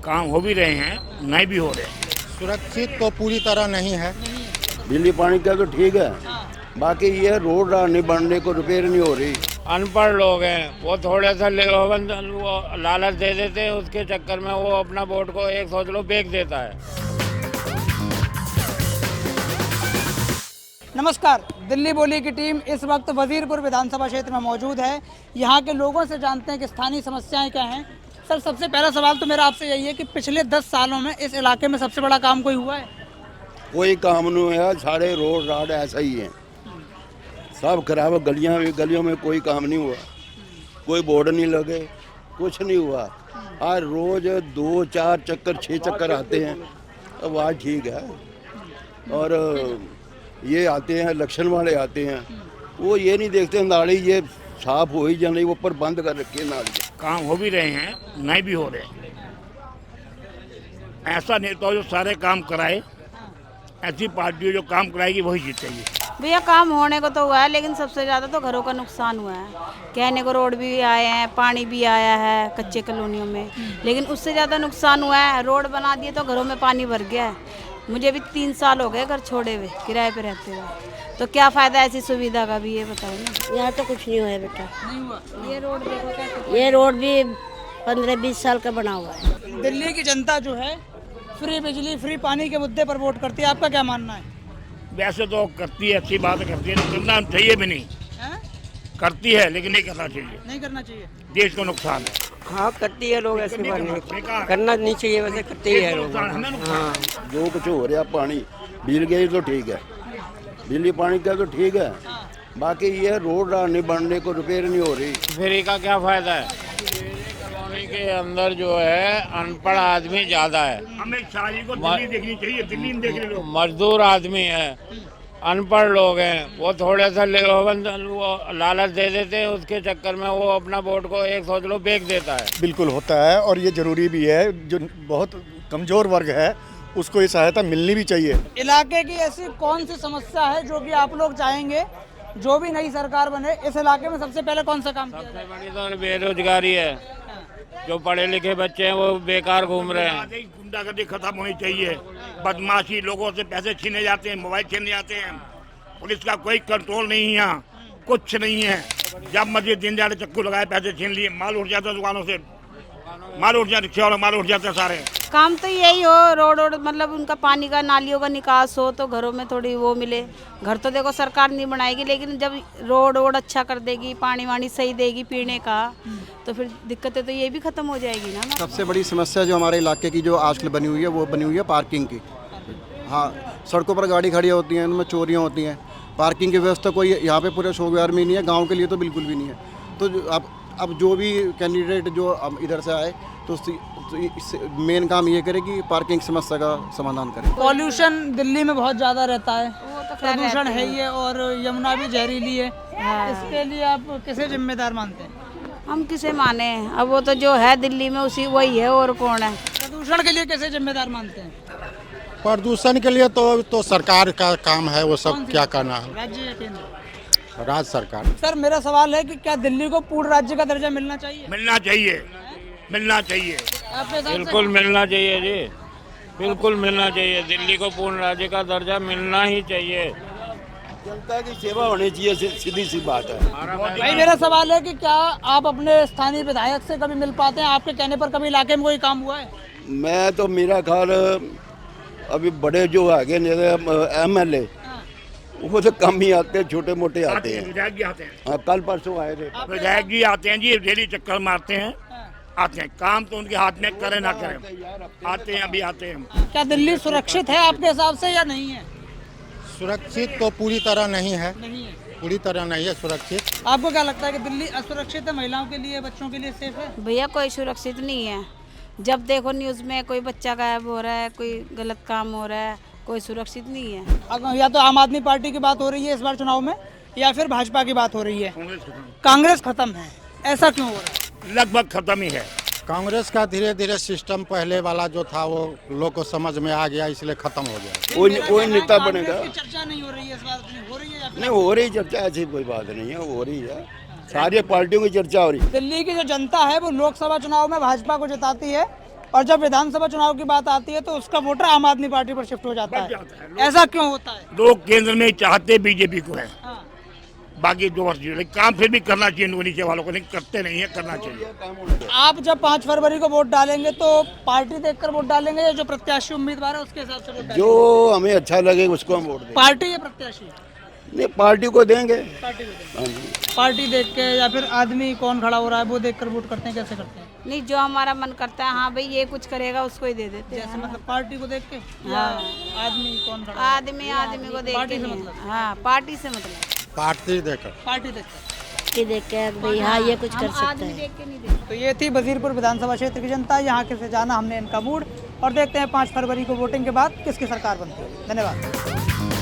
काम हो भी रहे हैं, नहीं भी हो रहे हैं। सुरक्षित तो पूरी तरह नहीं है। बिजली पानी का तो ठीक है, बाकी ये रोड नहीं बनने को रिपेयर नहीं हो रही। अनपढ़ लोग हैं, वो थोड़े सा वो लालच दे देते हैं, उसके चक्कर में वो अपना वोट को एक सोच लो बेच देता है। नमस्कार, दिल्ली बोली की टीम इस वक्त वजीरपुर विधानसभा क्षेत्र में मौजूद है। यहाँ के लोगों से जानते हैं कि स्थानीय समस्याएं क्या हैं। सर, सबसे पहला सवाल तो मेरा आपसे यही है कि पिछले 10 सालों में इस इलाके में सबसे बड़ा काम कोई हुआ है? कोई काम नहीं है, सारे रोड राड ऐसा ही है, सब खराब। गलियों में कोई काम नहीं हुआ, कोई बोर्ड नहीं लगे, कुछ नहीं हुआ। आज रोज 2-4 चक्कर 6 चक्कर आते हैं, अब आज ठीक है। और ये आते हैं, इलेक्शन वाले आते हैं, वो ये नहीं देखते नाली ये साफ हो ही जाने, ऊपर बंद कर रखी नाली। काम हो भी रहे हैं, नहीं भी हो रहे हैं। ऐसा नेता जो सारे काम कराए, ऐसी पार्टी जो काम कराएगी वही जीतेगी। भैया काम होने को तो हुआ है, लेकिन सबसे ज़्यादा तो घरों का नुकसान हुआ है। कहने को रोड भी आए हैं, पानी भी आया है कच्चे कॉलोनियों में, लेकिन उससे ज़्यादा नुकसान हुआ है। रोड बना दिए तो घरों में पानी भर गया है। मुझे भी 3 साल हो गए घर छोड़े हुए, किराए पे रहते हुए, तो क्या फ़ायदा ऐसी सुविधा का भी, ये बताओ ना। यहाँ तो कुछ नहीं हुआ है बेटा। नहीं हुआ। ये रोड देखो कैसे, ये रोड भी 15-20 साल का बना हुआ है। दिल्ली की जनता जो है फ्री बिजली, फ्री पानी के मुद्दे पर वोट करती है, आपका क्या मानना है? वैसे तो करती है, अच्छी बात करती है, करना चाहिए भी नहीं। हैं? करती है लेकिन नहीं करना चाहिए, नहीं करना चाहिए। देश को नुकसान है। हाँ करती है लोग, ऐसी बात नहीं, बेकार। करना नहीं चाहिए, वैसे करते ही है लोग। हमें नुकसान हाँ है। जो कुछ हो रहा पानी बिजली गई तो ठीक है, बिजली पानी का तो ठीक है, बाकी ये रोड नहीं बनने को रिपेयर नहीं हो रही। फ्री का क्या फायदा है? कॉलोनी के अंदर जो है अनपढ़ आदमी ज्यादा है। हमें शादी को दिल्ली देखनी चाहिए, दिल्ली में देख लो। मजदूर आदमी है, अनपढ़ लोग हैं, वो थोड़े सा वो लालच दे देते हैं, उसके चक्कर में वो अपना वोट को एक सोच लो बेच देता है। बिल्कुल होता है और ये जरूरी भी है। जो बहुत कमजोर वर्ग है उसको ये सहायता मिलनी भी चाहिए। इलाके की ऐसी कौन सी समस्या है जो कि आप लोग चाहेंगे जो भी नई सरकार बने इस इलाके में सबसे पहले कौन सा काम किया जाए? सबसे बड़ी तो बेरोजगारी है, जो पढ़े लिखे बच्चे हैं वो बेकार घूम रहे हैं। गुंडागर्दी खत्म होनी चाहिए, बदमाशी, लोगों से पैसे छीने जाते हैं, मोबाइल छीने जाते हैं, पुलिस का कोई कंट्रोल नहीं है, यहाँ कुछ नहीं है। जब मर्जी दिन जाने चक्कू लगाए, पैसे छीन लिए, माल उठ जाता दुकानों से, माल उठ जाते, रिक्शा वाला माल उठ जाते सारे। काम तो यही हो, रोड मतलब उनका पानी का नालियों का निकास हो तो घरों में थोड़ी वो मिले। घर तो देखो सरकार नहीं बनाएगी, लेकिन जब रोड अच्छा कर देगी, पानी वानी सही देगी पीने का, तो फिर दिक्कतें तो ये भी खत्म हो जाएगी ना। सबसे बड़ी समस्या जो हमारे इलाके की जो आजकल बनी हुई है वो बनी हुई है पार्किंग की। हाँ, सड़कों पर गाड़ी खड़ी होती हैं, उनमें चोरियाँ होती हैं। पार्किंग की व्यवस्था कोई यहाँ पे पूरे शोगवार में नहीं है, गांव के लिए तो बिल्कुल भी नहीं है। तो अब जो भी कैंडिडेट जो इधर से आए तो मेन काम ये करे कि पार्किंग समस्या का समाधान करे। पॉल्यूशन दिल्ली में बहुत ज़्यादा रहता है, वो तो खैर प्रदूषण रहते है ये, और यमुना भी जहरीली है। हाँ। इसके लिए आप किसे जिम्मेदार मानते हैं? हम किसे माने, अब वो तो जो है दिल्ली में उसी वही है, और कौन है? प्रदूषण के लिए किसे जिम्मेदार मानते हैं? प्रदूषण के लिए तो सरकार का काम है, वो सब क्या करना है, राज्य या केंद्र? राज्य सरकार। सर, मेरा सवाल है कि क्या दिल्ली को पूर्ण राज्य का दर्जा मिलना चाहिए? मिलना चाहिए, मिलना चाहिए, आपके हिसाब से? बिल्कुल मिलना चाहिए जी, बिल्कुल मिलना चाहिए। दिल्ली को पूर्ण राज्य का दर्जा मिलना ही चाहिए। जनता की सेवा होनी चाहिए, सीधी सी बात है। भाई, मेरा सवाल है कि क्या आप अपने स्थानीय विधायक से कभी मिल पाते हैं? आपके कहने पर कभी इलाके में कोई काम हुआ है? मैं तो मेरा ख्याल अभी बड़े जो आगे MLA वो तो कम ही आते हैं, छोटे मोटे आते हैं। विधायक भी आते हैं, हाँ, कल परसों आए थे। विधायक जी आते हैं जी, डेली चक्कर मारते हैं, आते हैं। काम तो उनके हाथ में करें ना करें, आते हैं, अभी आते हैं। क्या दिल्ली सुरक्षित है आपके हिसाब से या नहीं है? सुरक्षित तो पूरी तरह नहीं है, नहीं है। पूरी तरह नहीं है सुरक्षित। आपको क्या लगता है कि दिल्ली असुरक्षित है? महिलाओं के लिए, बच्चों के लिए सेफ है? भैया कोई सुरक्षित नहीं है। जब देखो न्यूज़ में कोई बच्चा गायब हो रहा है, कोई गलत काम हो रहा है, कोई सुरक्षित नहीं है। अगर या तो आम आदमी पार्टी की बात हो रही है इस बार चुनाव में, या फिर भाजपा की बात हो रही है। कांग्रेस खत्म है, ऐसा क्यों हो रहा है? लगभग खत्म ही है। कांग्रेस का धीरे धीरे सिस्टम पहले वाला जो था वो लोग को समझ में आ गया, इसलिए खत्म हो गया। कोई नेता बनेगा? कांग्रेस की चर्चा नहीं हो रही है इस बार, हो रही है या फिर? नहीं हो रही चर्चा, ऐसी कोई बात नहीं है, हो रही है, सारी पार्टियों की चर्चा हो रही है। दिल्ली की जो जनता है वो लोकसभा चुनाव में भाजपा को जिताती है, और जब विधानसभा चुनाव की बात आती है तो उसका वोटर आम आदमी पार्टी पर शिफ्ट हो जाता है। ऐसा क्यों होता है? लोग केंद्र में चाहते बीजेपी को है, हाँ। बाकी 2 वर्ष लेकिन काम फिर भी करना चाहिए इनको नीचे वालों को, नहीं करते नहीं है, करना चाहिए। आप जब 5 फरवरी को वोट डालेंगे तो पार्टी देखकर वोट डालेंगे या जो प्रत्याशी उम्मीदवार है उसके हिसाब से वोट डालेंगे? जो हमें अच्छा लगे उसको हम वोट देंगे। पार्टी या प्रत्याशी? नहीं, पार्टी को देंगे। पार्टी को देंगे। हाँ जी। पार्टी देख के या फिर आदमी कौन खड़ा हो रहा है वो देखकर वोट करते हैं, कैसे करते हैं? नहीं, जो हमारा मन करता है हाँ भाई ये कुछ करेगा उसको ही दे देते जैसे हैं। मतलब पार्टी को देख के या हाँ। आदमी कौन खड़ा है? आदमी को देख पार्टी के से नहीं। मतलब? हाँ, पार्टी से मतलब। पार्टी देखकर पार्टी देखकर। कि देख के भाई हाँ ये कुछ कर सकता आदमी है। देख के नहीं देखते। तो ये थी वजीरपुर विधानसभा क्षेत्र की जनता। यहाँ के से जाना हमने इनका मूड और देखते हैं 5 फरवरी को वोटिंग के बाद किसकी सरकार बनती है। धन्यवाद।